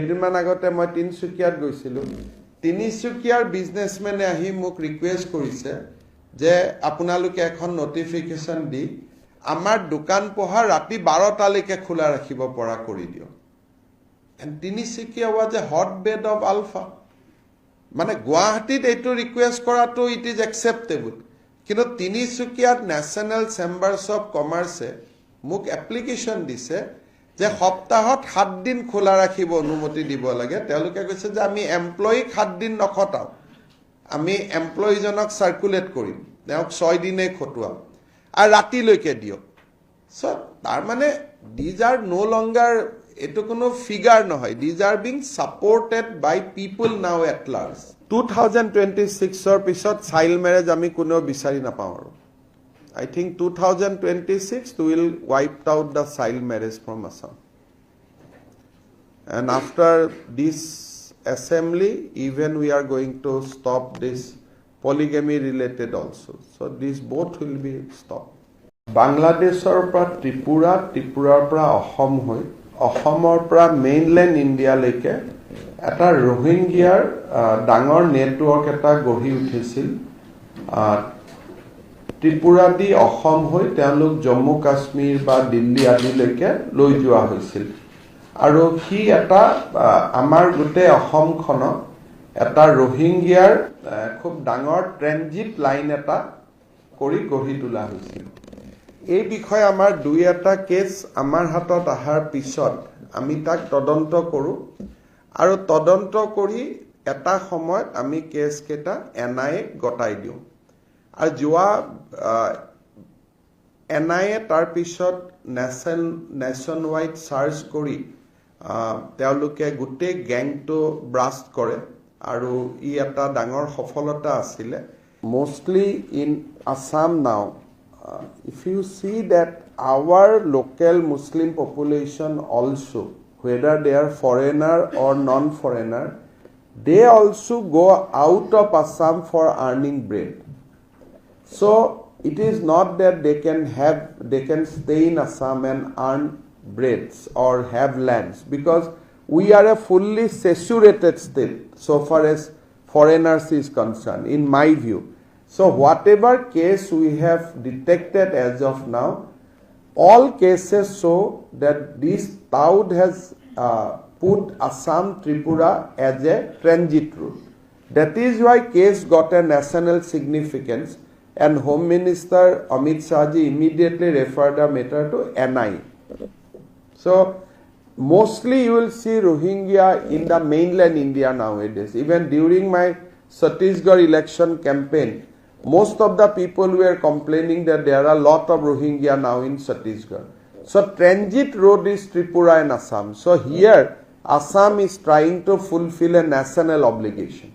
কেইদিনমান আগতে মই তিনচুকীয়াত গৈছিলোঁ তিনিচুকীয়াৰ বিজনেছমেনে আহি মোক ৰিকুৱেষ্ট কৰিছে যে আপোনালোকে এখন নটিফিকেশ্যন দি আমাৰ দোকান পোহাৰ ৰাতি 12টালৈকে খোলা ৰাখিব পৰা কৰি দিয়ক and Tinsukia was a hotbed of alpha মানে গুৱাহাটীত এইটো ৰিকুৱেষ্ট কৰাটো ইট ইজ একচেপ্টেবল কিন্তু তিনিচুকীয়াত নেশ্যনেল চেম্বাৰ্ছ অফ কমাৰ্চে মোক এপ্লিকেশ্যন দিছে যে সপ্তাহত 7 দিন খোলা ৰাখিব অনুমতি দিব লাগে তেওঁলোকে কৈছে যে আমি এমপ্লয়ীক 7 দিন নখটাও আমি এমপ্লয়ীজনক সাৰ্কুলেট কৰিম তেওঁক 6 দিনে খটুৱাম আৰু ৰাতিলৈকে দিয়ক সো তাৰ মানে these are no longer এটো কোনো ফিগাৰ নহয় these are being supported by people now at large 2026 ৰ পিছত চাইল্ড মেৰেজ আমি কোনেও বিচাৰি নাপাওঁ আৰু I think 2026 we will wipe out the child marriage from Assam. And after this assembly, even we are going to stop this polygamy related also. So these both will be stopped. Bangladeshor pra Tripura, Tripura pra Assam hoy, Assamor pra mainland India leke, eta Rohingyar dangor network eta gohi uthisil. Tripura দি অসম হৈ তেওঁলোক জম্মু কাশ্মীৰ বা দিল্লী আদিলৈকে লৈ যোৱা হৈছিল আৰু কি এটা আমাৰ গোটে অসমখন এটা ৰোহিংগিয়াৰ খুব ডাঙৰ ট্ৰেনজিট লাইন এটা কৰি গঢ়ি তোলা হৈছিল এই বিষয়ে আমাৰ দুই এটা কেছ আমাৰ হাতত আহাৰ পিছত আমি তাক তদন্ত কৰো আৰু তদন্ত কৰি এটা সময়ত আমি কেছ কেটা এনআইএ গটাই দিওঁ আৰু যোৱা এনআইএ তাৰ পিছত নেশ্যন ৱাইড সাৰ্চ কৰি তেওঁলোকে গোটেই গ্যাংটো ব্ৰাষ্ট কৰে আৰু ই এটা ডাঙৰ সফলতা আছিল মোষ্টলি ইন আসাম নাও if you see that our local Muslim population also whether they are foreigner or non-foreigner they also go out of Assam for earning bread. So it is not that they can stay in Assam and earn breads or have lands because we are a fully saturated state so far as foreigners is concerned in my view. So whatever case we have detected as of now, all cases show that this TAUD has put Assam Tripura as a transit route. That is why case got a national significance. And Home Minister Amit Shah ji immediately referred the matter to NI. So mostly you will see Rohingya in the mainland India nowadays. Even during my Chhattisgarh election campaign, most of the people were complaining that there are a lot of Rohingya now in Chhattisgarh. So transit road is Tripura and Assam. So here Assam is trying to fulfill a national obligation.